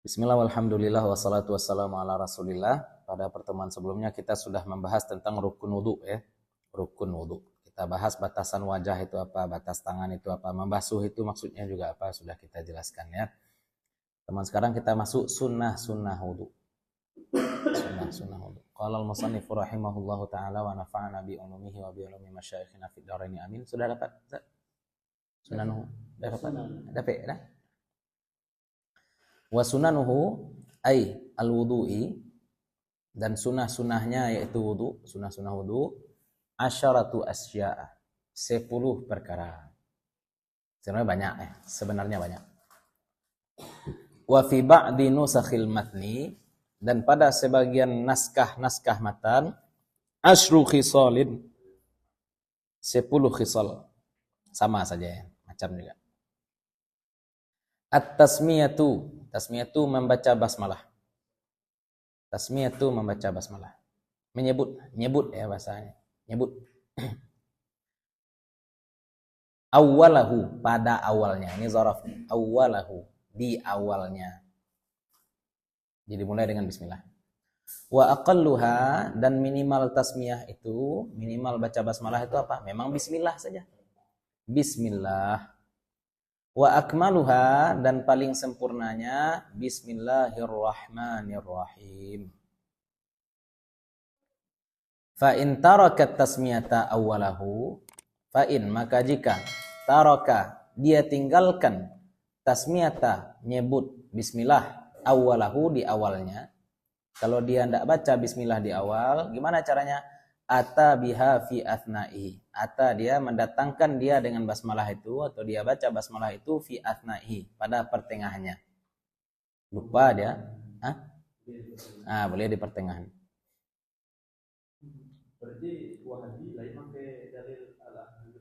Bismillah, walhamdulillah, wassalatu wassalamu ala rasulillah. Pada pertemuan sebelumnya kita sudah membahas tentang rukun wudhu ya. Rukun wudhu. Kita bahas batasan wajah itu apa, batas tangan itu apa, membasuh itu maksudnya juga apa, sudah kita jelaskan ya. Teman sekarang kita masuk sunnah-sunnah wudhu. Sunnah-sunnah wudhu. Qala al-musannifu rahimahullahu ta'ala wa nafa'ana bi ulumihi wa bi ulumi masyayikhina fid dharaini amin. Sudah dapat? Sunnah wudhu. Sudah dapat? Dapat dah? Wa sunanuhu ay al-wudu'i, dan sunnah-sunnahnya yaitu wudu, sunnah-sunnah wudu, asyaratu asya'a, 10 perkara. Sebenarnya banyak. Wa fi ba'di nusakhil matni, dan pada sebagian naskah matan, asyru khisalin, 10 khisal. Sama saja ya, macam juga. Tasmiyatu membaca basmalah. Tasmiyatu membaca basmalah. Nyebut ya bahasanya. Nyebut. Awwalahu, pada awalnya. Ini zaraf. Awwalahu, di awalnya. Jadi mulai dengan bismillah. Wa aqalluha, dan minimal tasmiyah itu, minimal baca basmalah itu apa? Memang bismillah saja. Bismillah. Wa akmaluha, dan paling sempurnanya bismillahirrahmanirrahim. Fa in tarakat tasmiyata awwalahu, fa in, maka jika, taraka, dia tinggalkan, tasmiyata, nyebut bismillah, awwalahu, di awalnya. Kalau dia tidak baca bismillah di awal, gimana caranya? Ata biha fi athnaihi, ata, dia mendatangkan dia dengan basmalah itu, atau dia baca basmalah itu fi athnaihi, pada pertengahannya. Lupa dia, boleh di pertengahan. Berarti Wahabi lain pakai dalil al-ahli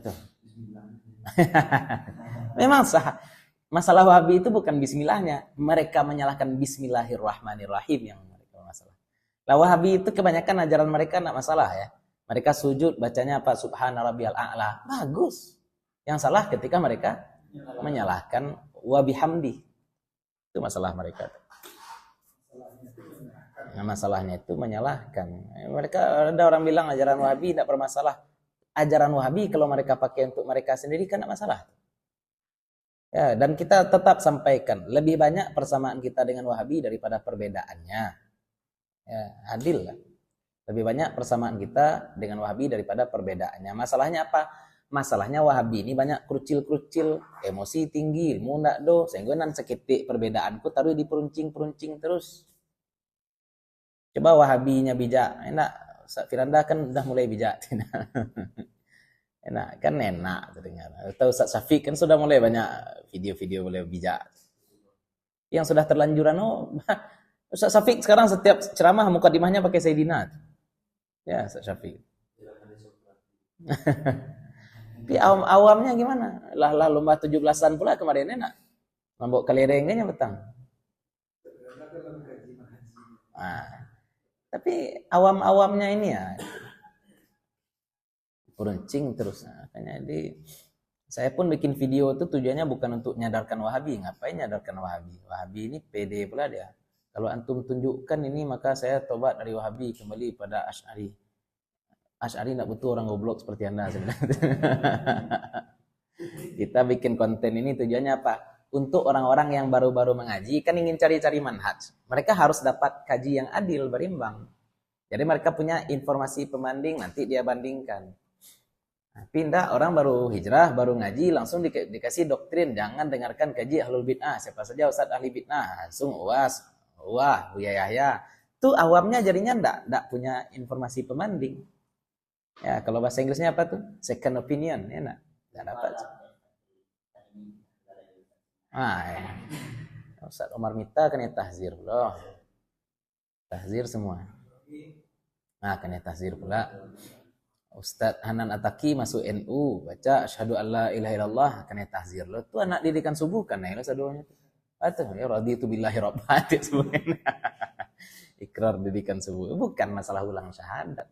Itu. Memang sah. Masalah Wahabi itu bukan bismillahnya, mereka menyalahkan bismillahirrahmanirrahim yang mereka masalah. Lah Wahabi itu kebanyakan ajaran mereka enggak masalah ya. Mereka sujud bacanya apa? Subhana rabbiyal a'la. Bagus. Yang salah ketika mereka menyalahkan wa bihamdi. Itu masalah mereka. Nah, masalahnya itu menyalahkan. Mereka, ada orang bilang ajaran Wahabi tidak bermasalah. Ajaran Wahabi kalau mereka pakai untuk mereka sendiri kan tidak masalah. Ya, dan kita tetap sampaikan lebih banyak persamaan kita dengan Wahabi daripada perbedaannya. Ya, adil lah. Lebih banyak persamaan kita dengan Wahabi daripada perbedaannya. Masalahnya apa? Masalahnya Wahabi ini banyak kerucil-kerucil, emosi tinggi, mau ndak do, sehingga nan seketik perbedaanku taruh di peruncing terus. Coba Wahabinya bijak, enak. Firanda kan udah mulai bijak. Enak kan, enak terdengar. Atau Ustaz Syafiq kan sudah mulai banyak video-video mulai bijak. Yang sudah terlanjuran, Ustaz Syafiq sekarang setiap ceramah mukadimahnya pakai Sayyidina. Ya, Ustaz Syafiq. Tapi awamnya gimana? Lah lomba 17-an pula kemarin enak. Mabok kelerengnya petang. Tapi awam-awamnya ini ya peruncing terus. Makanya saya pun bikin video itu tujuannya bukan untuk nyadarkan Wahabi. Ngapain nyadarkan Wahabi? Wahabi ini pede pula dia. Kalau antum tunjukkan ini, maka saya tobat dari Wahabi kembali pada Asy'ari. Asy'ari tidak butuh orang goblok seperti Anda sebenarnya. Kita bikin konten ini tujuannya apa? Untuk orang-orang yang baru-baru mengaji, kan ingin cari-cari manhaj. Mereka harus dapat kaji yang adil, berimbang. Jadi mereka punya informasi pembanding, nanti dia bandingkan. Pindah orang baru hijrah, baru ngaji, langsung dikasih doktrin. Jangan dengarkan kaji ahlul bid'ah. Siapa saja ustaz ahli bid'ah. Langsung Buya Yahya. Itu awamnya jadinya enggak punya informasi pembanding. Ya, kalau bahasa Inggrisnya apa tuh? Second opinion, ya enggak? Enggak dapat. Ya. Ustaz Omar Mita kan ya tahzir loh. Tahzir semua. Kan ya tahzir pula. Ustaz Hanan Ataki masuk NU, baca asyhadu alla ilaha illallah, kan ya tahzir loh. Itu anak didikan subuh kan ya sadonya. Atau ya raditu billahi rabban sebenarnya. Ikrar didikan subuh. Bukan masalah ulang syahadat.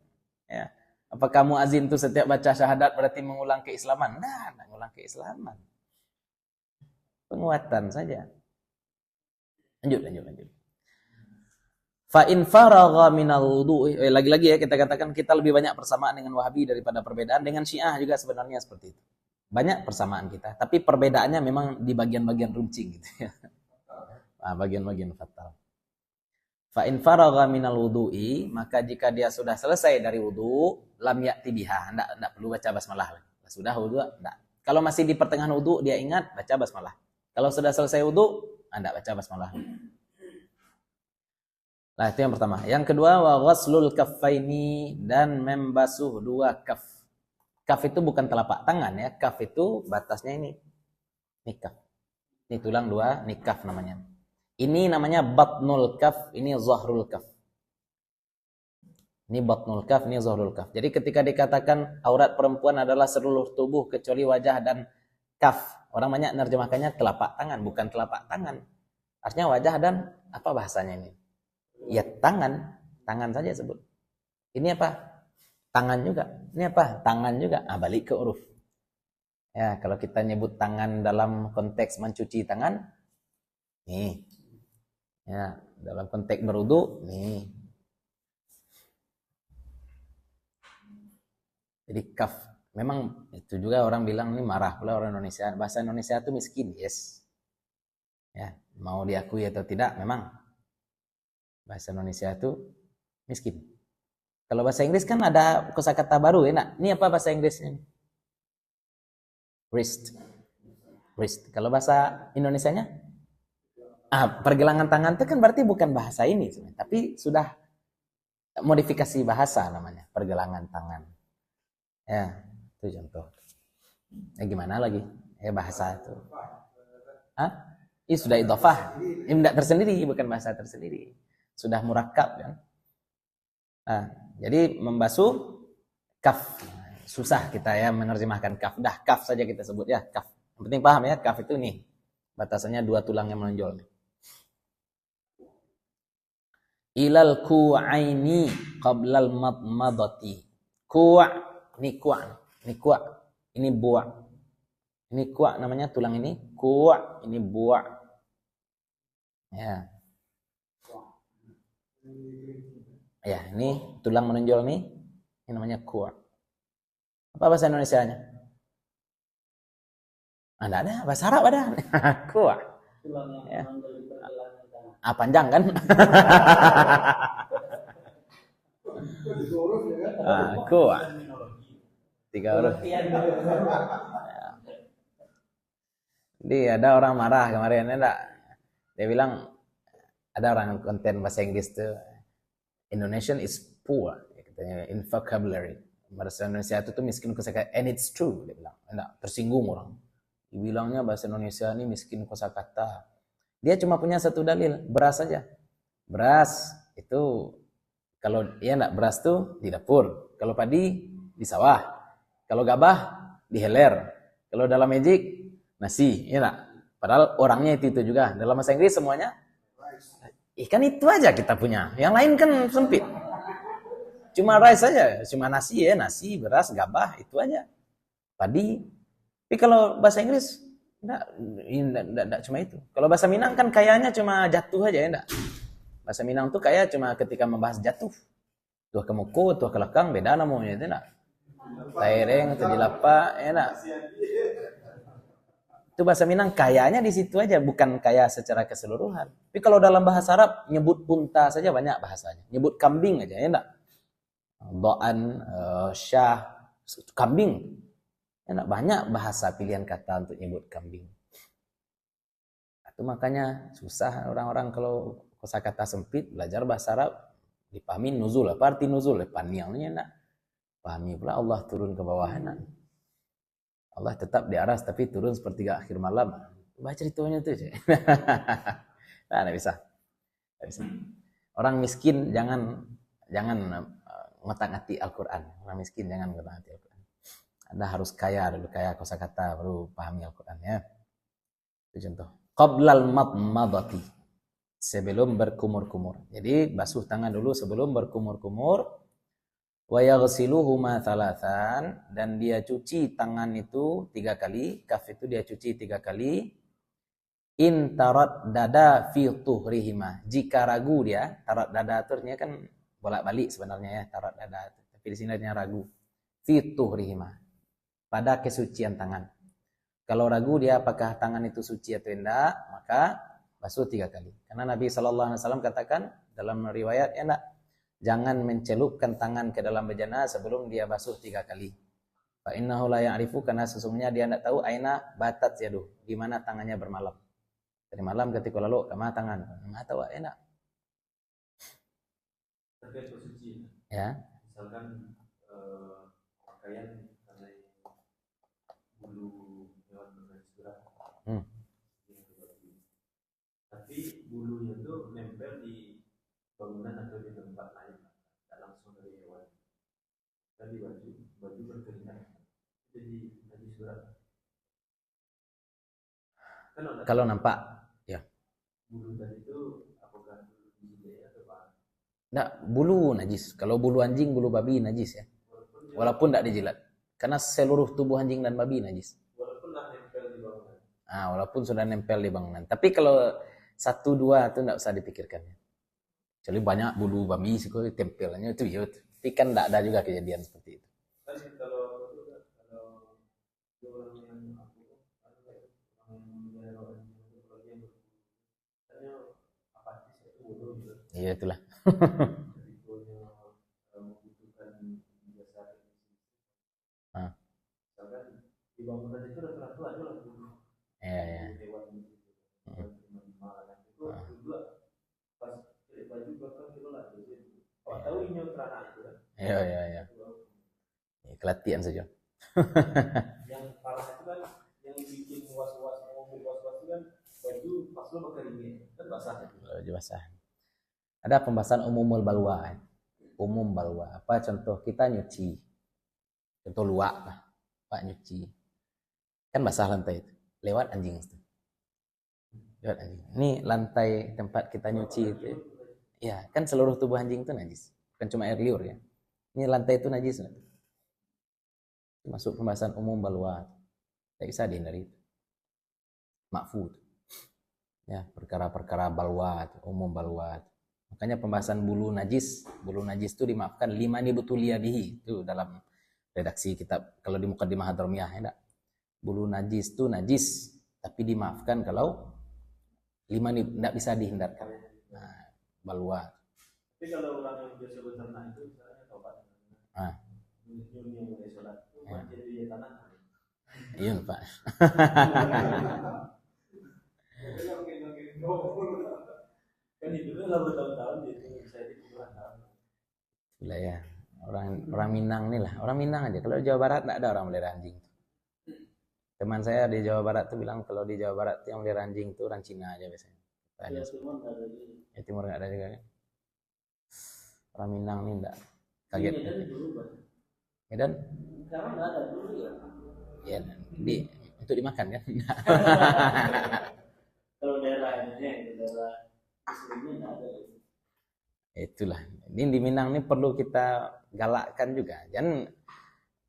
Ya. Apakah muazin itu setiap baca syahadat berarti mengulang keislaman? Nah, mengulang keislaman. Penguatan saja. Lanjut. Fa in faragha minal wudu, lagi-lagi ya kita katakan kita lebih banyak persamaan dengan Wahabi daripada perbedaan. Dengan Syiah juga sebenarnya seperti itu. Banyak persamaan kita, tapi perbedaannya memang di bagian-bagian runcing gitu ya. Nah, bagian-bagian fatal. Fa in faragha minal wudu'i, maka jika dia sudah selesai dari wudu, lam ya'ti biha, enggak perlu baca basmalah lagi. Sudah wudu, enggak. Kalau masih di pertengahan wudu dia ingat baca basmalah. Kalau sudah selesai wudu, enggak baca basmalah. Nah, itu yang pertama. Yang kedua, wa ghaslul kaffaini, dan membasuh dua kaf. Kaf itu bukan telapak tangan ya. Kaf itu batasnya ini. Ini kaf. Ini tulang dua, ini kaf namanya. Ini namanya batnul kaf, ini zahrul kaf. Ini batnul kaf, ini zahrul kaf. Jadi ketika dikatakan aurat perempuan adalah seluruh tubuh kecuali wajah dan kaf, orang banyak menerjemahkannya telapak tangan, bukan telapak tangan. Artinya wajah dan apa bahasanya ini? Ya tangan saja sebut. Ini apa? Tangan juga. Ini apa? Tangan juga. Balik ke uruf. Ya, kalau kita nyebut tangan dalam konteks mencuci tangan, nih. Ya, dalam konteks berwudu, nih. Jadi kaf. Memang itu juga orang bilang ini marah pula orang Indonesia. Bahasa Indonesia itu miskin, yes. Ya, mau diakui atau tidak, memang bahasa Indonesia itu miskin. Kalau bahasa Inggris kan ada kosakata baru, enak. Ini apa bahasa Inggrisnya? Wrist. Kalau bahasa Indonesianya? Pergelangan tangan itu kan berarti bukan bahasa ini, tapi sudah modifikasi bahasa namanya, pergelangan tangan. Ya, itu contoh. Gimana lagi? Bahasa itu. Ini sudah idhofah. Ini tidak tersendiri, bukan bahasa tersendiri. Sudah murakkab kan. Jadi membasuh kaf. Susah kita ya menerjemahkan kaf. Dah kaf saja kita sebut ya, kaf. Yang penting paham ya, kaf itu nih. Batasannya dua tulang yang menonjol nih. Ilal ku'aini qablal madmadati. Ku', ini ku', ini bu'. Ini ku' namanya tulang ini, ku', ini bu'. Ya. Ya, ini tulang menonjol nih. Ini namanya ku'. Apa bahasa Indonesianya? Enggak ada, bahasa Arab ada. Ku'. Ya. Panjang kan? Ku'. 3 huruf. Jadi ada orang marah kemarin, enggak? Dia bilang ada orang konten bahasa Inggris tuh, Indonesian is poor, katanya, in vocabulary. Bahasa Indonesia itu tuh miskin kosakata, and it's true, dia bilang. Enggak, tersinggung orang. Dibilangnya bahasa Indonesia ini miskin kosakata. Dia cuma punya satu dalil, beras saja. Beras itu kalau enggak, beras tuh di dapur. Kalau padi di sawah. Kalau gabah di heler. Kalau dalam magic nasi, ya enggak? Padahal orangnya itu juga. Dalam bahasa Inggris semuanya ikan itu aja kita punya. Yang lain kan sempit. Cuma rice saja, cuma nasi ya, nasi, beras, gabah, itu aja. Padi. Tapi kalau bahasa Inggris enggak cuma itu. Kalau bahasa Minang kan kayaknya cuma jatuh aja ya enggak. Bahasa Minang tuh kayak cuma ketika membahas jatuh. Tuh kemuku, tuh kelakang, beda namanya itu enggak. Taireng, tejilapa, ya enggak. Itu bahasa Minang kayaknya di situ aja, bukan kaya secara keseluruhan. Tapi kalau dalam bahasa Arab nyebut unta saja banyak bahasanya. Nyebut kambing aja ya enggak. Doan, syah, kambing. Ya enggak, banyak bahasa pilihan kata untuk nyebut kambing. Itu makanya susah orang-orang kalau kosakata sempit belajar bahasa Arab dipahami nuzul. Apa arti nuzul? Panjangnya enggak. Pahami pula Allah turun ke bawah enggak. Allah tetap di aras tapi turun sepertiga akhir malam. Baca ceritanya tuh. Nah, enggak bisa. Orang miskin jangan ngotak-ngatik Al-Qur'an. Orang miskin jangan ngotak-ngatik Al-Qur'an. Anda harus kaya dulu, kaya kosakata baru pahami Al-Qur'an ya. Itu contoh. Qablal madmadati. Sebelum berkumur-kumur. Jadi basuh tangan dulu sebelum berkumur-kumur. Wa yaghsiluhuma thalathan, dan dia cuci tangan itu 3 kali, kaf itu dia cuci 3 kali. In tarat dada fi tuhrihima. Jika ragu dia, tarat dada itu artinya kan bolak-balik sebenarnya ya, tarat dada. Tapi di sini artinya ragu. Fi tuhrihima. Pada kesucian tangan. Kalau ragu dia apakah tangan itu suci atau tidak, maka basuh 3 kali. Karena Nabi SAW katakan dalam riwayat, ya enggak, jangan mencelupkan tangan ke dalam bejana sebelum dia basuh 3 kali. Fa innahu la ya'rifu, karena sesungguhnya dia tidak tahu aina batat yaduh, di mana tangannya bermalam. Dari malam ketika lalu kemana tangan, enggak tahu enak. Terkait bersuci. Ya. Misalkan pakaian karena bulu hewan bergaris berat. Tapi bulunya itu nempel di bangunan atau di tempat lain, tidak langsung dari hewan. Tadi baju berkeringat, jadi najis berat. Kalau nampak, ya. Bulu tadi itu apakah bulu biji atau apa? Enggak, bulu najis. Kalau bulu anjing, bulu babi najis ya. Walaupun tidak dijilat. Karena seluruh tubuh anjing dan babi najis. Walaupun sudah nempel di bangunan. Walaupun sudah nempel di bangunan. Tapi kalau 1-2 itu tidak usah dipikirkan. Kecuali banyak bulu babi sih tempelnya itu ya. Tapi kan tidak ada juga kejadian seperti itu. Kan kalau orang yang Iya itulah. Di bangunan itu rata-rata ada lah dulu. Iya. Itu dua pas baju bakal kilo lah. Kalau tahu ini terana itu kan. Iya. Kelatihan saja. Yang parah itu kan yang bikin was-was itu kan baju pas lo berkeringin kan basah. Baju basah. Ada pembahasan umumul balwa. Umum balwa. Apa contoh kita nyuci. Contoh luak lah. Pak nyuci. Kan basah lantai itu. Lewat anjing itu. Lewat anjing. Ini lantai tempat kita nyuci itu. Ya, kan seluruh tubuh anjing itu najis. Bukan cuma air liur ya. Ini lantai itu najis. Masuk pembahasan umum balwa. Tidak bisa dihindari itu. Makfu. Ya, perkara-perkara balwa, umum balwa. Makanya pembahasan bulu najis itu dimaafkan 5 nibutulia bihi. Itu dalam redaksi kitab. Kalau di Muqaddimah Hadramiyah ya enggak. Bulu najis itu najis, tapi dimaafkan kalau 5 tidak bisa dihindarkan. Nah, balwa. Tapi kalau orang yang biasa beternak itu misalnya tobat. Nyun yang mulai sholat itu jadi dia tanah. Iya Pak. Kan hidupnya lah bertahun-tahun itu bisa dipuluhan tahun. Gila ya. Orang Minang nih lah. Orang Minang aja. Kalau di Jawa Barat tidak ada orang melihara anjing. Teman saya di Jawa Barat tuh bilang kalau di Jawa Barat yang melihara anjing tuh orang Cina aja biasanya. Ya, Timur nggak ada juga kan. Orang Minang nih enggak. Kaget. Medan? Sekarang nggak ada dulu ya. Ya, untuk dimakan kan. Kalau daerah ini, daerah muslimnya nggak ada. Itulah. Ini di Minang ini perlu kita galakkan juga.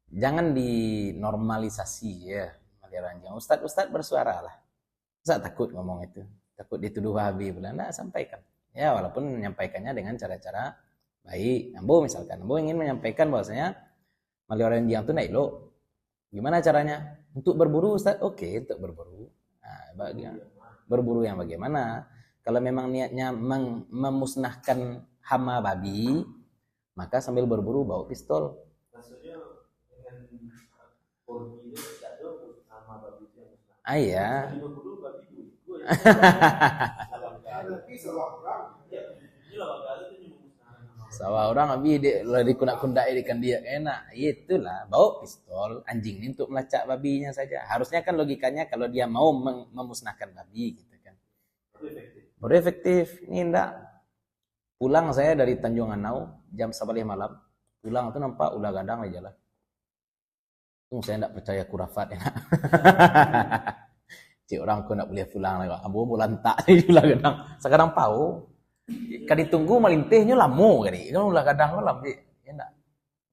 Jangan dinormalisasi ya melihara anjing. Ustadz bersuara lah. Ustadz takut ngomong itu. Takut dituduh wahabi. Nah, sampaikan. Ya, walaupun menyampaikannya dengan cara-cara baik. Ambo misalkan. Ambo ingin menyampaikan bahwasanya melihara anjing itu naik lo. Gimana caranya? Untuk berburu Ustadz? Oke, untuk berburu. Nah, berburu yang bagaimana? Kalau memang niatnya memusnahkan hama babi, maka sambil berburu bawa pistol. Maksudnya dengan korbi itu tidak ada hama babi itu yang musnah. Iya. Berburu babi itu. Sawah orang abi di kunak-kundak ikan dia enak. Itulah bawa pistol anjing ini untuk melacak babinya saja. Harusnya kan logikanya kalau dia mau memusnahkan babi gitu kan. Baru efektif. Ini enggak. Pulang saya dari Tanjung Anau jam 11 malam. Pulang itu nampak ulah gadang di jalan. Saya enggak percaya kurafat enak. Cik orang aku nak boleh pulang lagi. Ambo mau lantak ni ulah gadang. Sekarang pau. Kali tunggu malintihnya lamo kali. Kan ulah gadang malam cik. Ya enggak.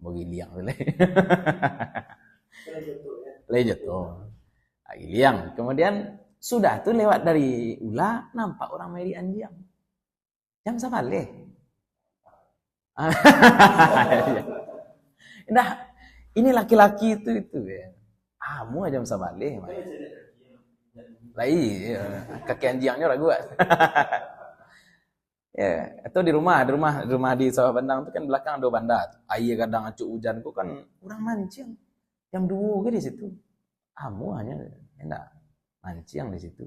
Bagi liang boleh. Lejut tuh. Liang. Kemudian Sudah tuh lewat dari Ula, nampak orang main di Anjiang. Jam sabale. Nah, ini laki-laki itu ya. Mu jam sabale. Lah iya, kaki anjingnya ragu. Ya, itu di rumah di Sawah Bandang itu kan belakang ada banda. Air kadang acuk hujan ku kan kurang mancing. Jam 2 ke di situ. Mu hanya enggak mancing di situ.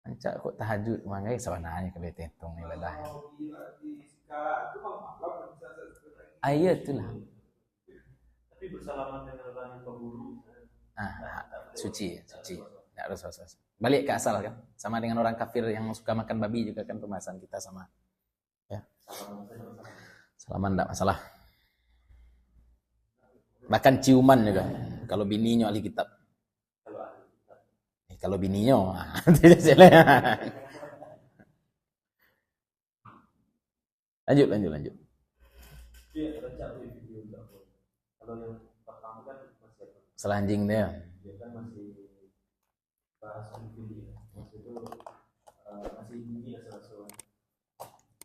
Mancak kok tahajud mangai sawananya kalau tentong ibadah. Iya itulah. Tapi bersalaman dengan orang yang pemburu. Suci. Enggak harus. Balik ke asal kan. Sama dengan orang kafir yang suka makan babi juga kan pembahasan kita sama. Ya. Salaman enggak masalah. Bahkan ciuman juga. Kalau bininya ahli kitab. Kalau bininya, tidak salah. Lanjut. Iya, tercap di video enggak. Kalau yang pertama kan masih apa? Selanjing dia. Dia kan masih bahas video. Itu masih bunyi asal-asal.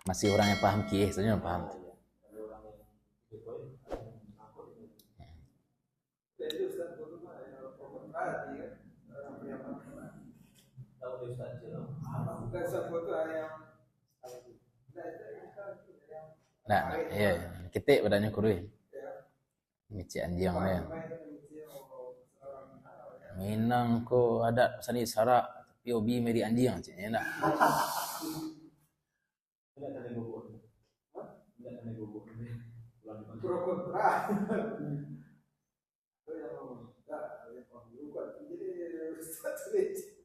Masih orang yang paham kieh, sebenarnya paham. Ada orang yang poin takut ini. Jadi Ustaz itu mah tadi kan Tahu dia Ustaz Jero. bukan Ustaz foto yang Nah, iya. Ketik badannya kurui. Mici anjing dia. Minang ko ada sani sara POB meri anjing cina enggak. Tidak ada gubuk. Tidak ada gubuk. pro kontra. Itu yang ngomong enggak lupa. Jadi Ustaz itu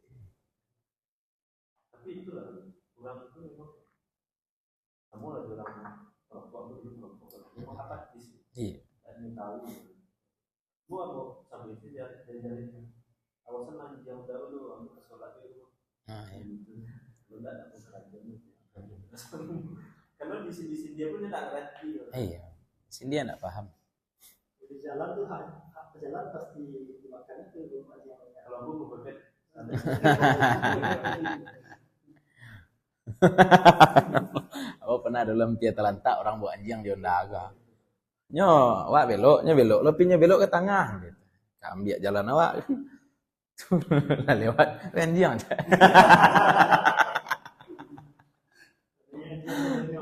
Tapi itulah orang itu memang kamu lagi orang perempuan itu memang apatis. Iya. Dan tahu. Mau sampai itu dari awal senang jauh dulu, aku ke sholat dulu. Iya. Lu tidak aku kerajaan. Karena di sini dia pun tidak ngerti. Iya. Sini dia enggak paham. Di jalan tuh hak pejalan pasti dimakannya tuh belum aja. Kalau aku berbeda. Aku pernah dalam Pia Talantak orang bawa anjing di Ondaga. Nyo, awak beloknya belok, lepinya belok ke tengah gitu. Ambil jalan awak. Lah lewat anjing.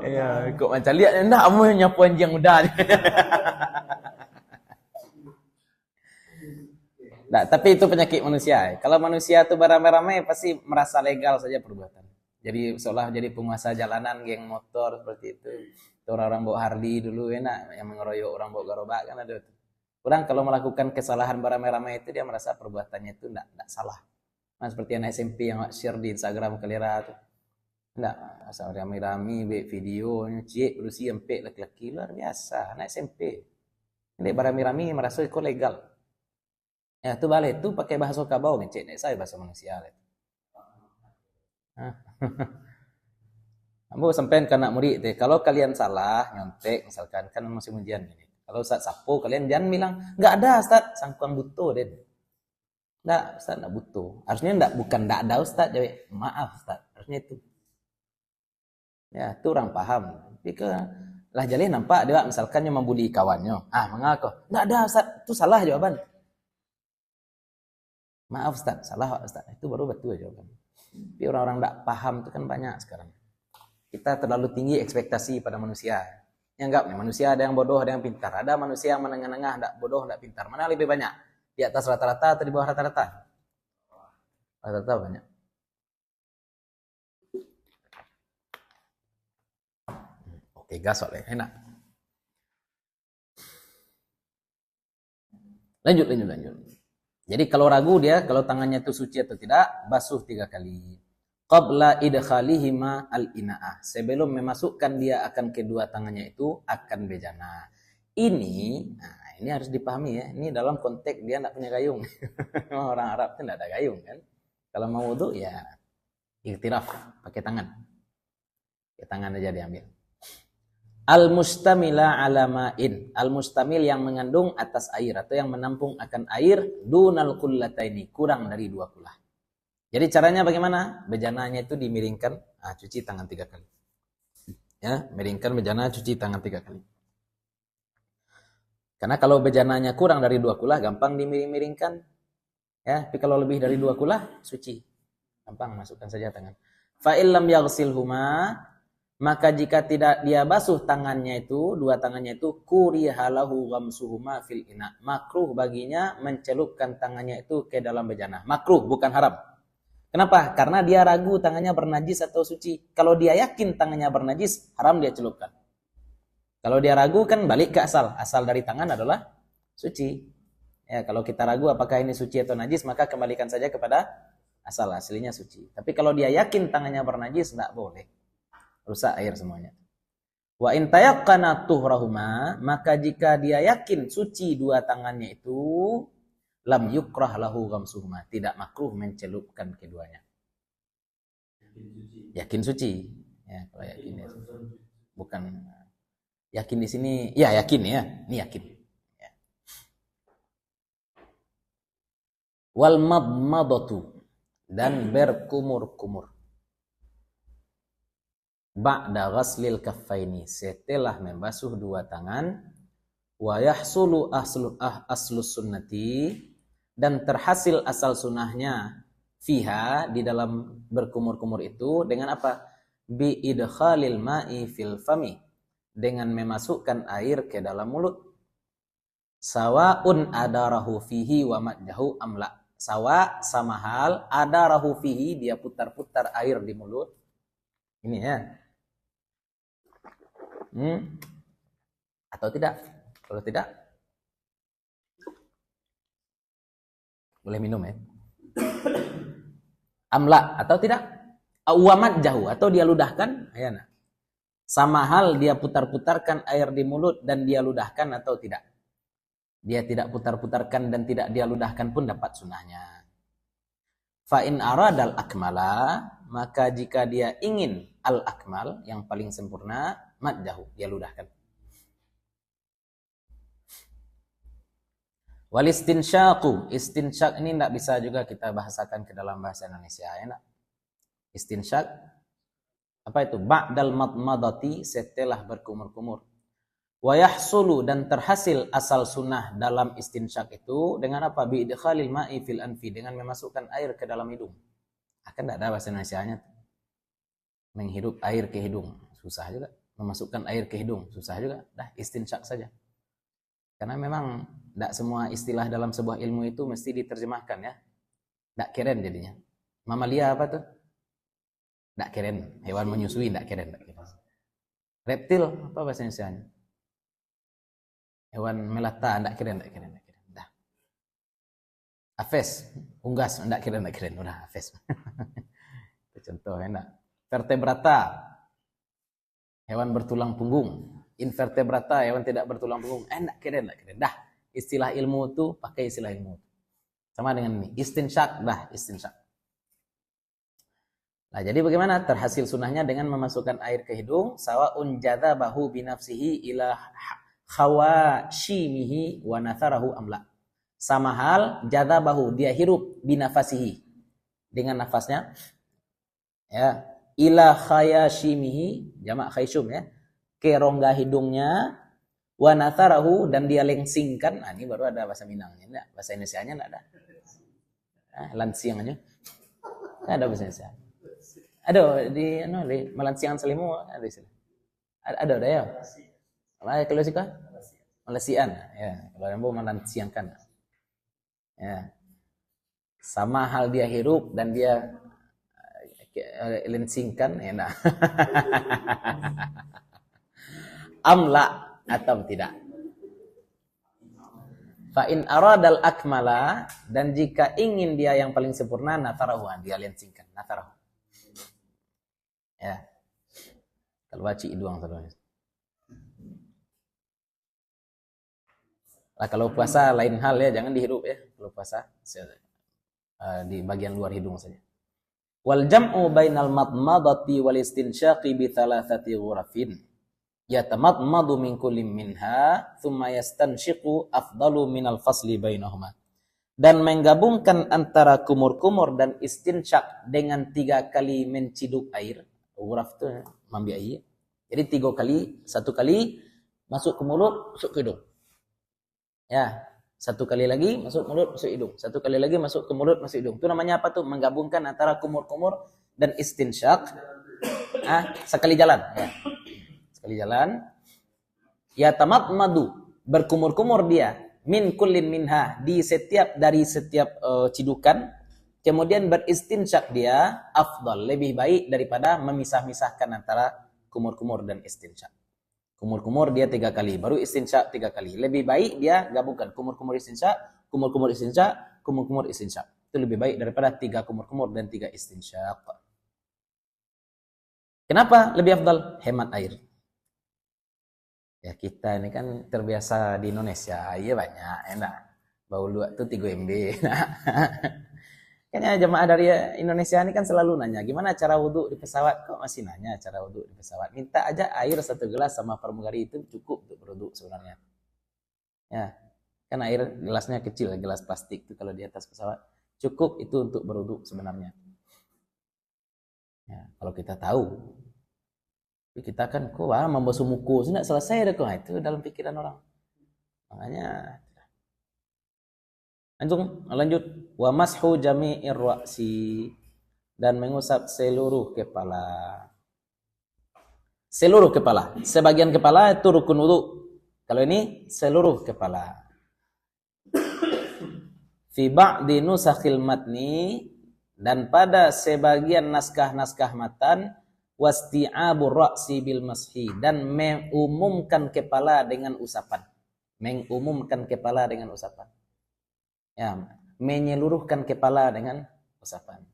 Iya, kok macam lihat enggak kamu nyapu anjing udah. Nah, tapi itu penyakit manusia. Kalau manusia itu beramai-ramai pasti merasa legal saja perbuatan. Jadi seolah jadi penguasa jalanan, geng motor seperti itu. Itu orang-orang bawa Harley dulu enak, yang mengeroyok orang bawa gerobak kan ada itu. Orang kalau melakukan kesalahan beramai-ramai itu dia merasa perbuatannya itu enggak salah. Nah, seperti anak SMP yang share di Instagram kelira tuh. Enggak, asal ramai-ramai video cik berusia empek laki-laki luar biasa, anak SMP. Ini beramai-ramai merasa itu legal. Ya, itu balik itu pakai bahasa kabau ngecek nek saya bahasa manusia. Ambo sampean ke anak murid teh, kalau kalian salah nyontek misalkan kan musim ujian ini. Kalau Ustaz sapu kalian jangan bilang enggak ada Ustaz, sangkuan butuh deh. Enggak, Ustaz enggak butuh. Harusnya bukan enggak ada Ustaz, jawab maaf Ustaz. Harusnya itu. Ya, itu orang paham. Tapi ke lah jadi nampak dia misalkan yang membuli kawannya. Mengaku, enggak ada Ustaz, itu salah jawaban. Maaf Ustaz, salah Ustaz. Itu baru betul jawaban. Tapi orang-orang enggak paham itu kan banyak sekarang. Kita terlalu tinggi ekspektasi pada manusia. Anggap nih, manusia ada yang bodoh, ada yang pintar. Ada manusia yang menengah-nengah, enggak bodoh, enggak pintar. Mana lebih banyak? Di atas rata-rata atau di bawah rata-rata? Rata-rata banyak. Oke, gas soalnya enak. Lanjut. Jadi kalau ragu dia, kalau tangannya itu suci atau tidak, basuh 3 kali. Qabla idkhalihima al-ina'ah. Sebelum memasukkan dia akan kedua tangannya itu akan bejana. Ini harus dipahami ya. Ini dalam konteks dia tidak punya gayung. Orang Arab itu tidak ada gayung kan. Kalau mau wudu ya iktiraf pakai tangan. Pakai tangan aja diambil. Al-mustamila ala ma'in. Al-mustamil yang mengandung atas air atau yang menampung akan air dunal kullataini, kurang dari 2 kulah. Jadi caranya bagaimana? Bejananya itu dimiringkan, cuci tangan 3 kali. Ya, miringkan bejana, cuci tangan 3 kali. Karena kalau bejananya kurang dari 2 kulah gampang dimiring-miringkan. Ya, tapi kalau lebih dari 2 kulah suci. Gampang, masukkan saja tangan. Fa illam yaghsilhuma, maka jika tidak dia basuh tangannya itu, 2 tangannya itu, kuriha lahu ghamsuhuma fil ina. Makruh baginya mencelupkan tangannya itu ke dalam bejana. Makruh, bukan haram. Kenapa? Karena dia ragu tangannya bernajis atau suci. Kalau dia yakin tangannya bernajis, haram dia celupkan. Kalau dia ragu kan balik ke asal. Asal dari tangan adalah suci. Ya, kalau kita ragu apakah ini suci atau najis, maka kembalikan saja kepada asal, aslinya suci. Tapi kalau dia yakin tangannya bernajis, tidak boleh. Rusak air semuanya. Wa in tayaqqana tuhrahuma, maka jika dia yakin suci 2 tangannya itu, lam yukrah lahu ghamsuhuma, tidak makruh mencelupkan keduanya. Yakin suci. Ya, kalau yakin ya. Bukan yakin di sini, ya yakin ya, ini yakin. Ya. Wal madmadatu, dan berkumur-kumur. Ba'da ghaslil kaffaini, setelah membasuh 2 tangan, wa yahsulu aslus sunnati, dan terhasil asal sunnahnya fiha, di dalam berkumur-kumur itu dengan apa? Bi idkhalil ma'i fil fami, dengan memasukkan air ke dalam mulut. Sawa'un adarahu fihi wa madjahu amla. Sawa, sama hal, adarahu fihi, dia putar-putar air di mulut. Ini ya. Atau tidak? Kalau tidak, boleh minum ya. Amla, atau tidak? Awamat jauh, atau dia ludahkan. Ayana. Sama hal dia putar-putarkan air di mulut dan dia ludahkan atau tidak. Dia tidak putar-putarkan dan tidak dia ludahkan pun dapat sunnahnya. Fa in aradal akmala, maka jika dia ingin al-akmal, yang paling sempurna, madjahu, dia ludahkan. Wal istinsyaqu, istinsyaq ini tidak bisa juga kita bahasakan ke dalam bahasa Indonesia ya. Istinsyaq apa itu? Ba'dal madmadati, setelah berkumur-kumur. Wa yahsulu, dan terhasil asal sunnah dalam istinsyaq itu dengan apa? Bi idkhalil ma'i fil anfi, dengan memasukkan air ke dalam hidung. Akan tidak ada bahasa Indonesianya. Menghirup air ke hidung susah juga, memasukkan air ke hidung susah juga. Dah istinsyaq saja. Karena memang tidak semua istilah dalam sebuah ilmu itu mesti diterjemahkan ya. Tidak keren jadinya. Mamalia apa tuh? Tidak keren. Hewan menyusui tidak keren. Reptil apa bahasa Indonesianya? Hewan melata tidak keren. Dah. Aves, unggas tidak keren. Udah aves. Itu contoh enak. Vertebrata, hewan bertulang punggung. Invertebrata, hewan tidak bertulang punggung. Tidak keren. Dah, istilah ilmu itu pakai istilah ilmu. Sama dengan ini, istinsyaq, dah istinsyaq. Nah, jadi bagaimana terhasil sunnahnya dengan memasukkan air ke hidung? Sawa'un jadzabahu binafsihi ila khawashimihi wa natharahu amla. Sama hal jadzabahu, dia hirup binafasihi, dengan nafasnya ya, ila khayashimihi, jamak khayshum ya, ke rongga hidungnya, wa natharahu, dan dia lengsingkan. Nah, ini baru ada bahasa Minangnya, enggak, bahasa Indonesianya enggak ada. Lansing aja. Enggak ada bahasa Indonesia. Ada di melansiangan selimu ada istilah. Ada ya. Kalau sih kah? Melesian ya, kalau yang mau melansiangkan. Ya. Sama hal dia hirup dan dia lensingkan ya nah. Amla, atau tidak. Fa in aradal akmala, dan jika ingin dia yang paling sempurna, natarahu, dia lensingkan, natarahu. Ya. Kalau baci iduang terus. Nah, kalau puasa lain hal ya, jangan dihirup ya. Kalau puasa di bagian luar hidung saja. Wal jam'u bainal madmadati wal istinsyaqi bi thalathati ghurafin. Yatamadmadu min kullin minha thumma yastanshiqu afdalu minal fasli bainahuma. Dan menggabungkan antara kumur-kumur dan istinsyak dengan 3 kali menciduk air. Ghuraf itu mengambil air. Jadi 3 kali, 1 kali masuk ke mulut, masuk ke hidung. Ya, 1 kali lagi masuk mulut, masuk hidung. 1 kali lagi masuk ke mulut, masuk hidung. Itu namanya apa tuh? Menggabungkan antara kumur-kumur dan istinsyak. Sekali jalan. Ya. Sekali jalan. Ya tamatmadu, berkumur-kumur dia. Min kullin minha, dari setiap cidukan. Kemudian beristinsyak dia afdal, lebih baik daripada memisah-misahkan antara kumur-kumur dan istinsyak. Kumur-kumur dia 3 kali, baru istinsyak 3 kali. Lebih baik dia gabungkan kumur-kumur istinsyak, kumur-kumur istinsyak, kumur-kumur istinsyak. Itu lebih baik daripada 3 kumur-kumur dan 3 istinsyak. Kenapa lebih afdal? Hemat air. Ya kita ini kan terbiasa di Indonesia, iya banyak, enak. Bau luak tuh 3 MB. Kayaknya jemaah dari Indonesia ini kan selalu nanya, gimana cara wudhu di pesawat? Kok masih nanya cara wudhu di pesawat? Minta aja air 1 gelas sama pramugari itu cukup untuk berwudhu sebenarnya. Ya, kan air gelasnya kecil, gelas plastik itu kalau di atas pesawat. Cukup itu untuk berwudhu sebenarnya. Ya, kalau kita tahu. Kita kan kok membasuh muka sudah selesai dah kok, itu dalam pikiran orang. Makanya lanjut wa mashu jami'ir ra'si, dan mengusap seluruh kepala. Seluruh kepala. Sebagian kepala itu rukun wudu. Kalau ini seluruh kepala. Fi ba'di nusakhil matni, dan pada sebagian naskah-naskah matan, wasti'abur ra'si bil mashi, dan mengumumkan kepala dengan usapan. Mengumumkan kepala dengan usapan. Ya, menyeluruhkan kepala dengan usapan.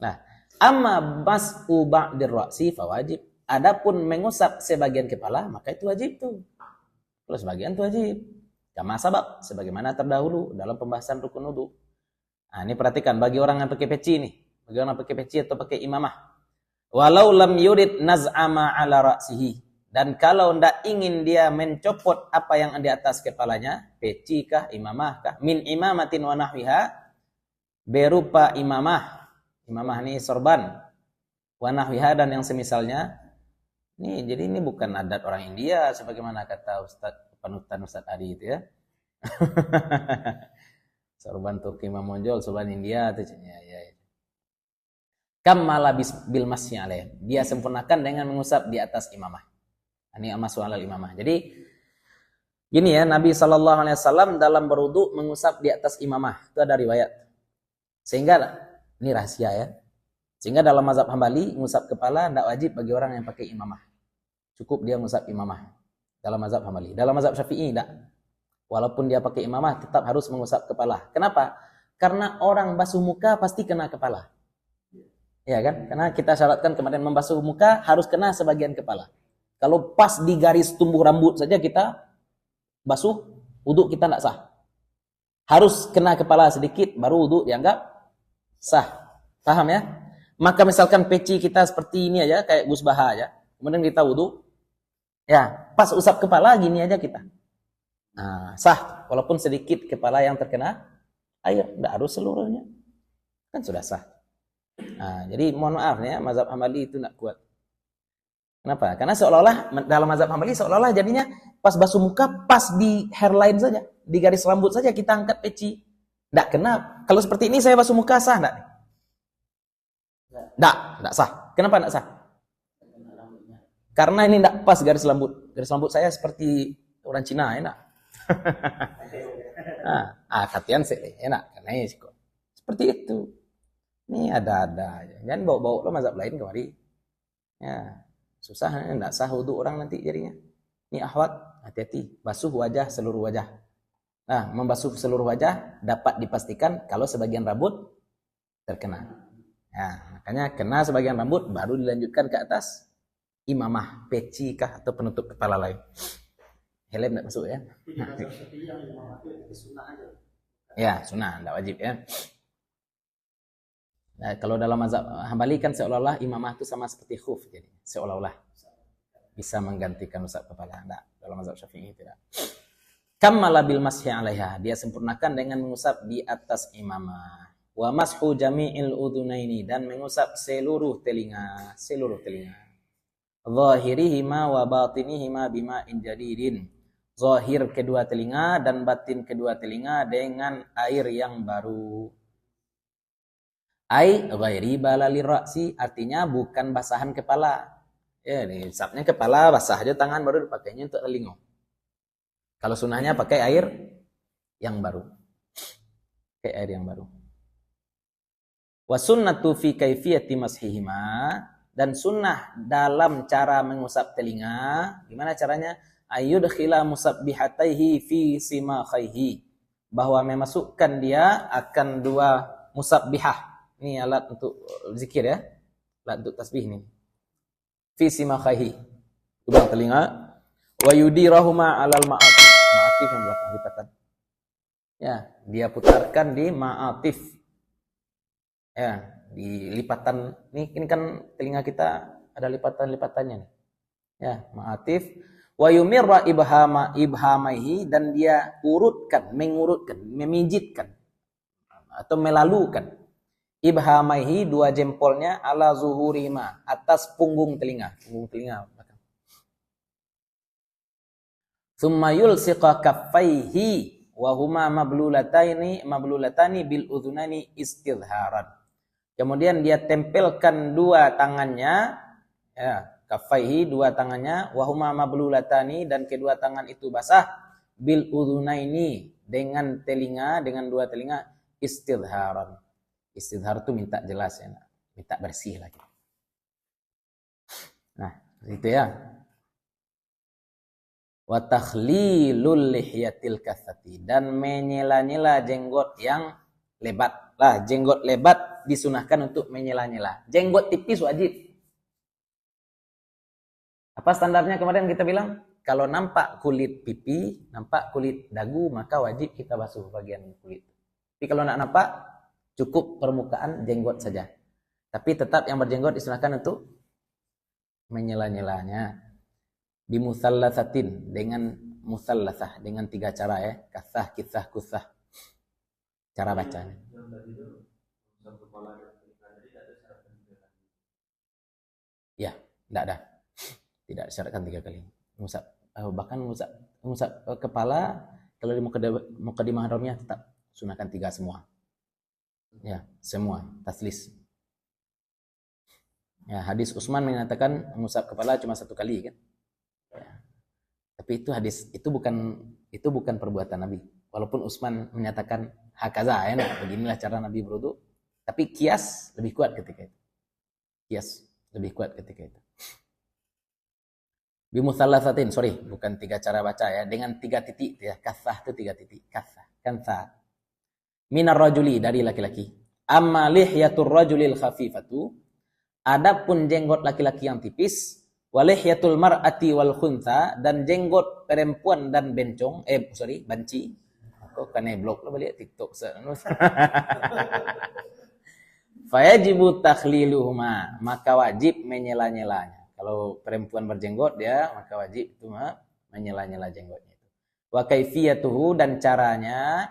Nah, amma bas'u ba'dir ra'si fawajib. Adapun mengusap sebagian kepala, maka itu wajib tuh. Kalau sebagian itu wajib. Kama sabab, sebagaimana terdahulu dalam pembahasan rukun wudu. Nah, ini perhatikan bagi orang yang pakai peci nih. Bagi orang yang pakai peci atau pakai imamah. Walau lam yurid naz'ama ala ra'sihi, dan kalau ndak ingin dia mencopot apa yang di atas kepalanya, peci kah, imamah kah, min imamatin wa nahwiha, berupa imamah ini sorban, wa nahwiha, dan yang semisalnya. Nih, jadi ini bukan adat orang India sebagaimana kata panutan Ustaz Adi itu ya. Sorban Turki Mamonjol, sorban India itu ya. Kamala bil masyi alaih, dia sempurnakan dengan mengusap di atas imamah. Ini al-masyu alal imamah. Jadi gini ya, Nabi SAW dalam berwudu mengusap di atas imamah. Itu ada riwayat. Sehingga ini rahasia ya. Sehingga dalam mazhab Hambali mengusap kepala tidak wajib bagi orang yang pakai imamah. Cukup dia mengusap imamah. Dalam mazhab Hambali. Dalam mazhab Syafi'i tidak. Walaupun dia pakai imamah tetap harus mengusap kepala. Kenapa? Karena orang basuh muka pasti kena kepala. Ya kan? Karena kita syaratkan kemarin membasuh muka harus kena sebagian kepala. Kalau pas di garis tumbuh rambut saja kita basuh, wudu kita tidak sah. Harus kena kepala sedikit baru wudu dianggap sah. Paham ya? Maka misalkan peci kita seperti ini aja, kayak Gus Baha aja. Kemudian kita wudu, ya pas usap kepala gini aja kita. Nah, sah. Walaupun sedikit kepala yang terkena air, tidak harus seluruhnya. Kan sudah sah. Nah, jadi mohon maaf ya, mazhab Hambali itu tidak kuat. Kenapa? Karena seolah-olah dalam mazhab Hambali seolah-olah jadinya pas basuh muka pas di hairline saja, di garis rambut saja kita angkat peci. Tidak kena. Kalau seperti ini saya basuh muka sah enggak? Tidak sah. Kenapa tidak sah? Karena ini tidak pas garis rambut. Garis rambut saya seperti orang Cina, enak. Katian sih enak karena ini kok. Seperti itu. Ini ada-ada aja. Jangan bawa-bawa lo mazhab lain kemari. Ya, susah, enggak sah wudu orang nanti jadinya. Ini akhwat, hati-hati. Basuh wajah, seluruh wajah. Nah, membasuh seluruh wajah dapat dipastikan kalau sebagian rambut terkena. Nah, makanya kena sebagian rambut baru dilanjutkan ke atas imamah, peci kah atau penutup kepala lain. Helm enggak masuk ya? Ya, sunnah, enggak wajib ya. Nah, kalau dalam mazhab Hambali kan seolah-olah imamah itu sama seperti khuf, jadi seolah-olah. bisa menggantikan usap kepala. Enggak, dalam mazhab Syafi'i tidak. Kammala bil mashi 'alaiha, dia sempurnakan dengan mengusap di atas imamah. Wa mashu jami'il udhunaini, dan mengusap seluruh telinga. Zahirihima wa batinihima bima'in jadidin. Zahir kedua telinga dan batin kedua telinga dengan air yang baru. Ai ghairi balali ra'si, artinya bukan basahan kepala. Ya, usapnya kepala, basah aja tangan, baru dipakainya untuk telinga. Kalau sunnahnya pakai air yang baru. Pakai air yang baru. Wa sunnatu fi kaifiyati mashihima, dan sunnah dalam cara mengusap telinga, gimana caranya? Ayyudkhila musabbihataihi fi simakhaihi, bahwa memasukkan dia akan dua musabbihah. Ini alat untuk zikir ya, alat untuk tasbih ini. Fi simakhaihi, lubang telinga. Wa yudirahuma 'alal ma'atif yang belakang lipatan. Ya, dia putarkan di ma'atif. Ya, di lipatan. Ini kan telinga kita ada lipatan-lipatannya nih. Ya, ma'atif. Wa yumirra ibhamaihi, dan dia mengurutkan, memijitkan atau melalukan ibhamaihi, dua jempolnya, ala zuhurima, atas punggung telinga belakang. Tsumma yulsiqa kaffaihi wa huma mablulatani bil udhunani istidharan. Kemudian dia tempelkan dua tangannya, ya, kaffaihi, dua tangannya, wa huma mablulatani, dan kedua tangan itu basah, bil udhunaini, dengan dua telinga, istidharan. Istidhar itu minta jelas ya, minta bersih lagi. Nah, itu ya. Wa takhlilul lihyatil kathati, dan menyela-nyela jenggot yang lebat. Lah, jenggot lebat disunahkan untuk menyela-nyela. Jenggot tipis wajib. Apa standarnya kemarin kita bilang? Kalau nampak kulit pipi, nampak kulit dagu, maka wajib kita basuh bagian kulit. Tapi kalau nak nampak, cukup permukaan jenggot saja. Tapi tetap yang berjenggot disunahkan untuk menyela-nyelanya. Bimusallasatin, dengan musallasah, dengan 3 cara ya. Kasah, kisah, kusah. Cara bacanya. Yang tadi itu usap kepala dan telinga, jadi tidak ada syarat ketiga. Ya, tidak ada. Tidak disyaratkan 3 kali. Bahkan mengusap kepala, kalau di mukadimah hadramiyah tetap sunahkan 3 semua. Ya, semua taslis. Ya, hadis Utsman mengatakan mengusap kepala cuma 1 kali kan. Ya. Tapi itu hadis itu bukan perbuatan Nabi. Walaupun Utsman menyatakan hakaza ya, beginilah cara Nabi berwudu, tapi kias lebih kuat ketika itu. Kias lebih kuat ketika itu. Bimusallasatin, bukan 3 cara baca ya, dengan 3 titik ya. Kasah itu 3 titik. Kansa. Minar rajuli, dari laki-laki. Amma lihyatur rajulil khafifatu, adapun jenggot laki-laki yang tipis, walihyatul mar'ati wal khuntha, dan jenggot perempuan dan bencong, banci. Aku kan blog lo balik TikTok Fayajibu takhliluhuma, maka wajib menyela-nyelanya. Kalau perempuan berjenggot dia, maka wajib itu menyela-nyela jenggotnya itu. Wa kaifiyatuhu, dan caranya,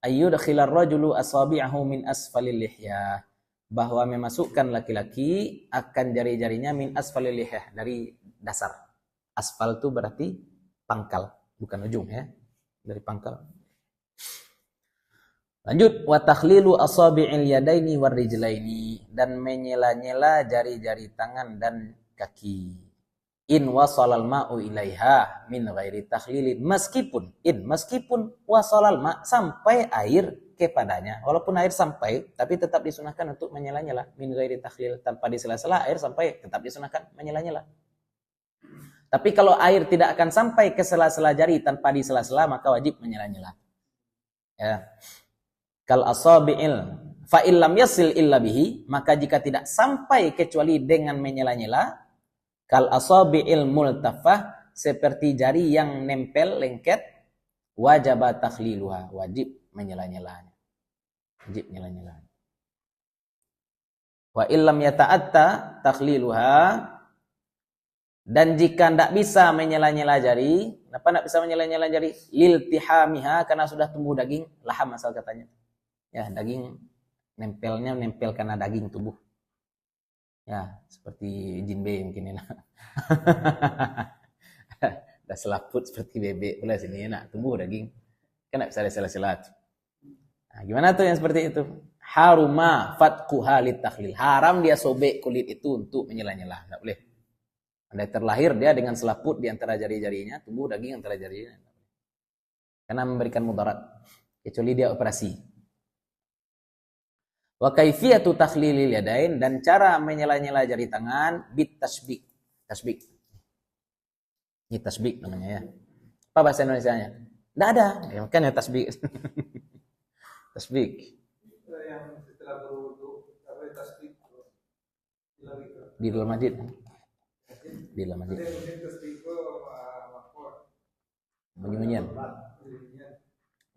ayyudkhilar rajulu asabi'ahu min asfalil lihyah, bahwa memasukkan laki-laki akan jari-jarinya min asfalil lihyah, dari dasar. Asfal itu berarti pangkal, bukan ujung ya, dari pangkal. Lanjut, wa takhlilu asabi'il yadaini war rijlaini, dan menyela-nyela jari-jari tangan dan kaki. In wasalal ma'u ilaiha min ghairi takhlilin, meskipun wasalal ma', sampai air kepadanya, walaupun air sampai, tapi tetap disunahkan untuk menyela-nyela, min ghairi takhlil, tanpa disela-sela, air sampai tetap disunahkan menyela-nyela. Tapi kalau air tidak akan sampai ke sela-sela jari tanpa disela-sela, maka wajib menyela-nyela. Ya. Kal asabi'il fa illam yasil illa bihi, maka jika tidak sampai kecuali dengan menyela-nyela, kal asabi'il multafah, seperti jari yang nempel lengket, wajib takhliluha, wajib menyela-nyelanya. Wajib menyela-nyelanya. Wa illam yata'atta takhliluha, Dan jika tidak bisa menyela-nyela jari, kenapa tidak bisa menyela-nyela jari? Liltihamiha, karena sudah tumbuh daging, laham asal katanya. Ya, daging nempel karena daging tubuh. Ya, seperti jinbe mungkin enak. Dah selaput seperti bebek pula sini enak, tumbuh daging. Kan tidak bisa sela-sela. Nah, gimana tuh yang seperti itu? Haruma fatquha litakhlil. Haram dia sobek kulit itu untuk menyela-nyela, tidak boleh. Andai terlahir dia dengan selaput di antara jari-jarinya, tumbuh daging antara jarinya. Karena memberikan mudarat. Kecuali dia operasi. Wa kaifiyatu takhlilil yadain, dan cara menyela-nyela jari tangan bit tasbik. Tasbik. Ini tasbik namanya ya. Apa bahasa Indonesianya? Tidak ada. Ya, makanya tasbik. Tasbik. Yang setelah berwudu, apa tasbih? Di dalam masjid. Di dalam masjid. Ada yang tasbih itu makhluk. Bunyi-bunyian.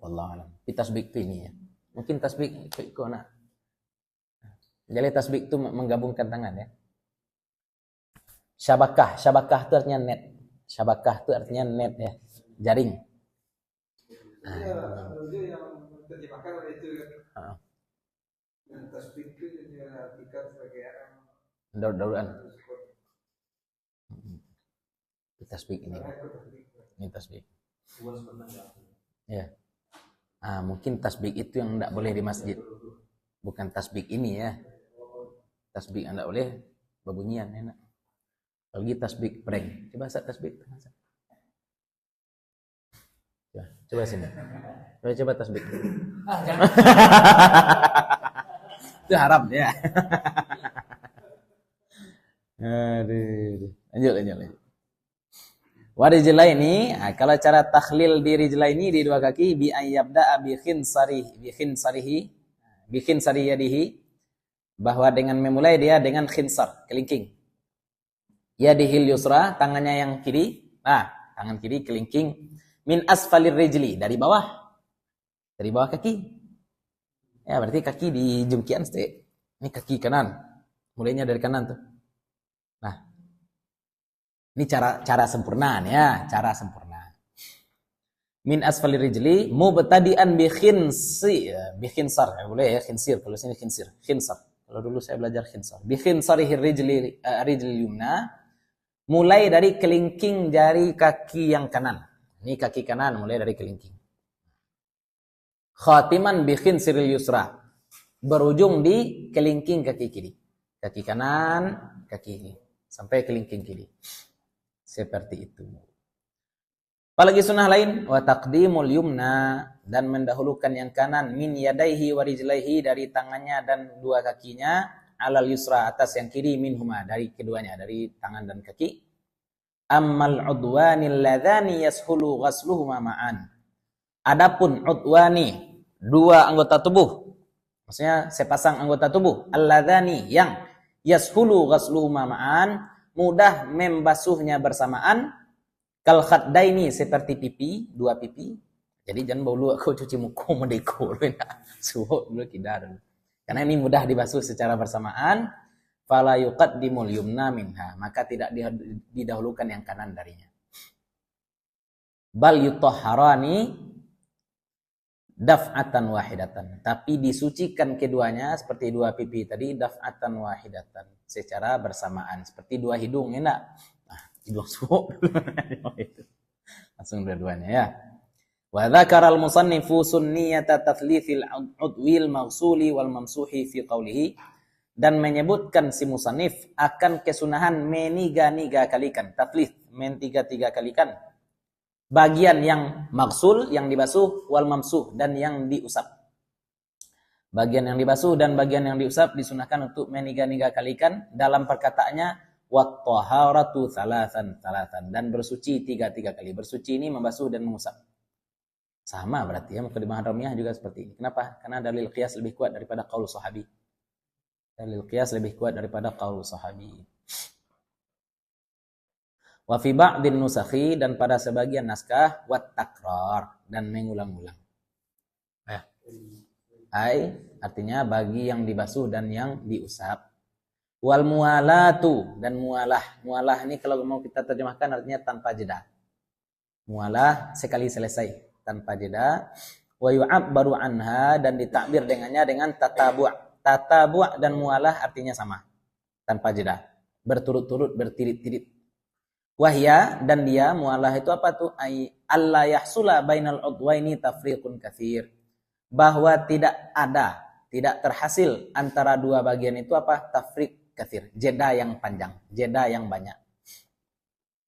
Wallahu alam. Di tasbik itu ini ya. Mungkin tasbik itu anak. Jadi tasbik itu menggabungkan tangan ya. Syabakah itu artinya net. Syabakah itu artinya net ya. Jaring. Dia yang menerjemahkan itu kan. Heeh. Dan tasbih itu diartikan sebagai Daur-dauran. Ini tasbih ini. Ini tasbih. Puas pernah nggak? Ya. Mungkin tasbih itu yang tidak boleh di masjid. Bukan tasbih ini ya. Tasbih yang tidak boleh berbunyian enak. Apalagi tasbih prank. Coba saat tasbih. Coba sini. Coba tasbih. Itu haram ya. Aduh. Lanjut. Warijlaini, kalau cara takhlil di rijlaini di dua kaki bi ayyabda bi khinsari yadihi, bahwa dengan memulai dia dengan khinsar, kelingking. Yadihil yusra, tangannya yang kiri. Tangan kiri kelingking min asfalir rijli, dari bawah kaki. Ya, berarti kaki di jungkian sih. Ini kaki kanan. Mulainya dari kanan tuh. Nah, ini cara sempurnaan ya, cara sempurna. Min asfalir rijli mubtadi'an bi khinsar. Ya, boleh ya, khinsir. Kalau sini khinsar. Kalau dulu saya belajar khinsar. Bi khinsarihir rijli yumna, mulai dari kelingking jari kaki yang kanan. Ini kaki kanan mulai dari kelingking. Khatiman bi khinsiril yusra, berujung di kelingking kaki kiri. Kaki kanan, kaki kiri, sampai kelingking kiri. Seperti itu. Apalagi sunnah lain, wa taqdimul yumna, dan mendahulukan yang kanan min yadaihi wa rijlaihi, dari tangannya dan dua kakinya, alal yusra, atas yang kiri, minhuma, dari keduanya, dari tangan dan kaki. Ammal udwanil ladzani yashulu ghasluhuma ma'an. Adapun udwani, dua anggota tubuh, maksudnya sepasang anggota tubuh, alladzani, yang yashulu ghasluhuma ma'an, mudah membasuhnya bersamaan, kal khaddaini, seperti pipi, dua pipi. Jadi jangan bawa aku cuci muka mendeko suhu dulu tidak dulu. Karena ini mudah dibasuh secara bersamaan, fala yuqaddimul yumna minha, maka tidak didahulukan yang kanan darinya. Bal yutahharani daf'atan wahidatan, tapi disucikan keduanya seperti dua pipi tadi, daf'atan wahidatan, secara bersamaan, seperti dua hidung, enak. Hidung suhu langsung dua-duanya ya. Wa dzakara al-musannifu sunniyata tathlithil udwil mawsuli wal mamsuhi fi qawlihi, dan menyebutkan si musannif akan kesunahan meniga-niga kalikan, tathlith, tiga kalikan, bagian yang maksul, yang dibasuh, wal mamsuh, dan yang diusap. Bagian yang dibasuh dan bagian yang diusap disunahkan untuk meniga-niga kalikan, dalam perkataannya wat taharatu thalathan, dan bersuci tiga kali. Bersuci ini membasuh dan mengusap. Sama berarti ya, mukadimah Hadramiyah juga seperti ini. Kenapa? Karena dalil qiyas lebih kuat daripada qaul sahabi. Dalil qiyas lebih kuat daripada qaul sahabi. Wa fi ba'din nusakhi, dan pada sebagian naskah, wat takrar, dan mengulang-ulang. Artinya bagi yang dibasuh dan yang diusap. Wal mualatu, dan mualah. Mualah ini kalau mau kita terjemahkan artinya tanpa jeda. Mualah sekali selesai tanpa jeda. Wa yu'abbaru anha, dan ditakbir dengannya dengan tatabu'. Tatabu' dan mualah artinya sama, tanpa jeda, berturut-turut, bertirit-tirit. Wahya, dan dia mualah itu apa tuh? Ai alla yahsula bainal udwaini tafriqun katsir. Bahwa tidak terhasil antara dua bagian itu apa? Tafriq katsir, jeda yang panjang, jeda yang banyak.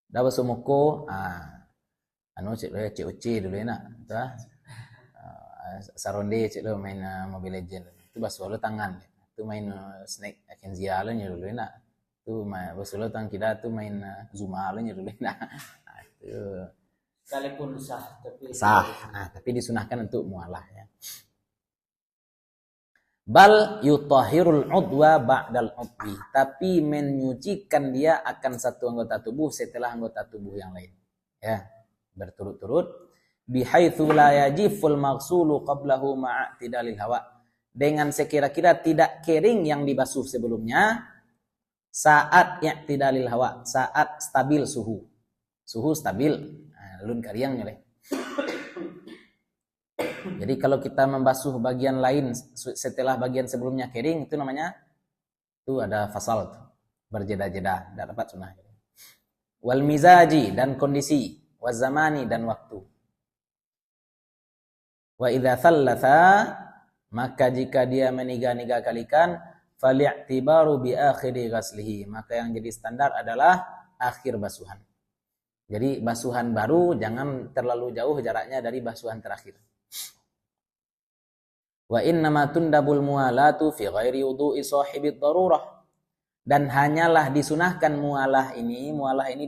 Dawa sumuko anu cik lo cik uci dulu enak tu saronde cik lo main Mobile Legend itu basuh lo tangan tu main Snake Kenzia lo dulu enak tu basuh lo tangan kita tu main Zuma lo dulu enak itu Sekalipun sah tapi disunahkan untuk mualah ya. Bal yutahhirul udwa ba'dal udwi, tapi menyucikan dia akan satu anggota tubuh setelah anggota tubuh yang lain ya, berturut-turut. Bihaitsu la yajiful maghsulu qablahu ma'tidalil hawa, dengan sekira-kira tidak kering yang dibasuh sebelumnya saat i'tidalil hawa, saat stabil suhu stabil lun kariang nyoleh. Jadi kalau kita membasuh bagian lain setelah bagian sebelumnya kering, itu namanya itu ada fasal, berjeda-jeda, tidak dapat sunnah. Wal mizaji, dan kondisi, waz zamani, dan waktu. Wa idza thalatha, maka jika dia meniga-niga kalikan, fali'tibaru bi akhiri ghaslihi, maka yang jadi standar adalah akhir basuhan. Jadi basuhan baru jangan terlalu jauh jaraknya dari basuhan terakhir. Wa innama tundabul mualatu fi ghairi wudu'i sahibid darurah, dan hanyalah disunahkan mualah ini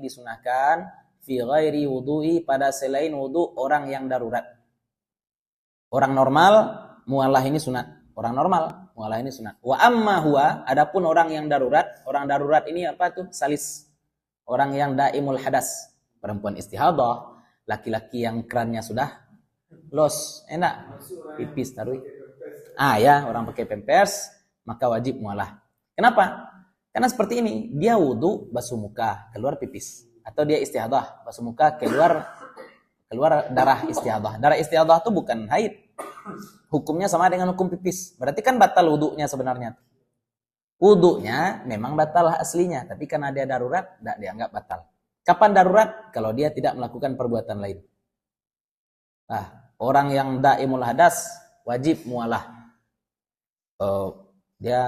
disunahkan fi ghairi wudu'i, pada selain wudu orang yang darurat. Orang normal mualah ini sunat, orang normal mualah ini sunat. Wa amma huwa, adapun orang darurat ini apa tuh? Salis, orang yang daimul hadas, perempuan istihadah, laki-laki yang kerannya sudah los, enak pipis taruh. Ya, orang pakai pampers maka wajib mualah. Kenapa? Karena seperti ini, dia wudu basuh muka, keluar pipis, atau dia istihadah basuh muka, keluar darah istihadah. Darah istihadah itu bukan haid. Hukumnya sama dengan hukum pipis. Berarti kan batal wudunya sebenarnya. Wudunya memang batal aslinya, tapi karena dia darurat tidak dianggap batal. Kapan darurat? Kalau dia tidak melakukan perbuatan lain. Orang yang daimul hadas wajib mualah. Dia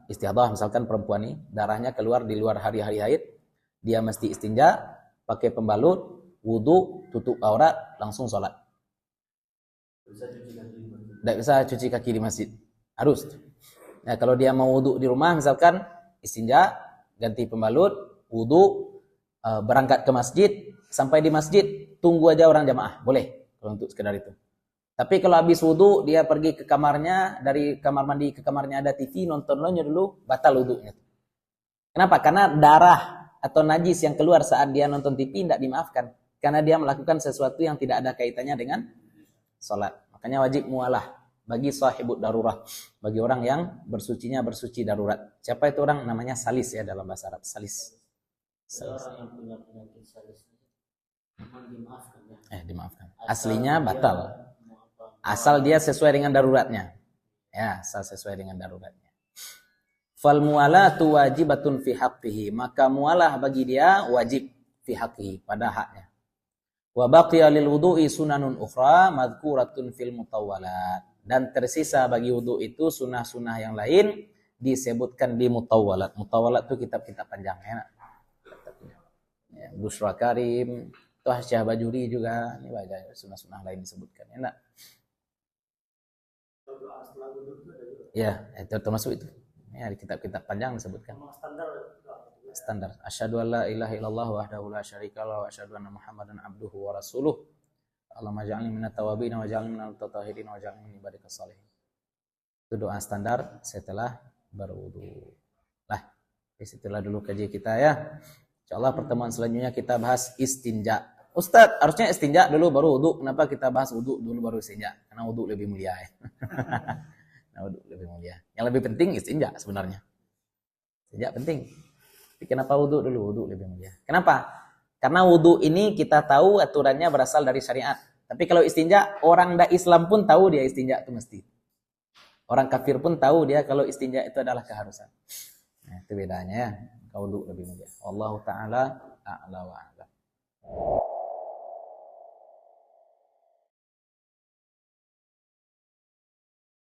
istihadah, misalkan perempuan ini darahnya keluar di luar hari-hari haid, dia mesti istinja, pakai pembalut, wudu, tutup aurat, langsung sholat. Tidak bisa cuci kaki di masjid, harus. Nah, kalau dia mau wudu di rumah, misalkan istinja, ganti pembalut, wudu, berangkat ke masjid, sampai di masjid tunggu aja orang jamaah, boleh kalau untuk sekedar itu. Tapi kalau habis wudu dia pergi ke kamarnya, dari kamar mandi ke kamarnya ada TV, nonton dulu, batal wudunya. Kenapa? Karena darah atau najis yang keluar saat dia nonton TV tidak dimaafkan, karena dia melakukan sesuatu yang tidak ada kaitannya dengan sholat. Makanya wajib mualah bagi sahibud darurah, bagi orang yang bersucinya bersuci darurat. Siapa itu orang? Namanya salis ya dalam bahasa Arab, salis. Orang yang punya penyakit salis memang dimaafkan ya. Dimaafkan. Aslinya batal. Asal dia sesuai dengan daruratnya. Ya, asal sesuai dengan daruratnya. Fal mualatu wajibatun fi haqqihi, maka mualah bagi dia wajib fi haqqihi, pada haknya. Wa baqiya lil wudu'i sunanun ukhra madhkuratun fil mutawwalat, dan tersisa bagi wudu itu sunah-sunah yang lain disebutkan di mutawwalat. Mutawwalat itu kitab-kitab panjang ya. Bushra Karim, Tuhsyah Bajuri juga, ini banyak sunah-sunah lain disebutkan. Enak. Ya, itu termasuk itu. Ya, di kitab-kitab panjang disebutkan. Standar. Asyhadu an la ilaha illallah wahdahu la syarikalah wa asyhadu anna Muhammadan abduhu wa rasuluh. Allahumma ja'alni minat tawabin wa ja'alni minal mutatahhirin wa ja'alni min ibadikas shalihin. Itu doa standar setelah berwudu. Disitulah dulu kaji kita ya. Insyaallah pertemuan selanjutnya kita bahas istinja. Ustaz, harusnya istinja dulu baru wudu. Kenapa kita bahas wudu dulu baru istinja? Karena wudu lebih mulia ya. Nah, wudu lebih mulia. Yang lebih penting istinja sebenarnya. Istinja penting. Tapi kenapa wudhu dulu? Wudhu lebih mulia. Kenapa? Karena wudhu ini kita tahu aturannya berasal dari syariat. Tapi kalau istinja, orang da Islam pun tahu dia istinja itu mesti. Orang kafir pun tahu dia kalau istinja itu adalah keharusan. Nah, itu bedanya ya. Wudhu lebih mulia. Wallahu ta'ala a'la wa a'lam.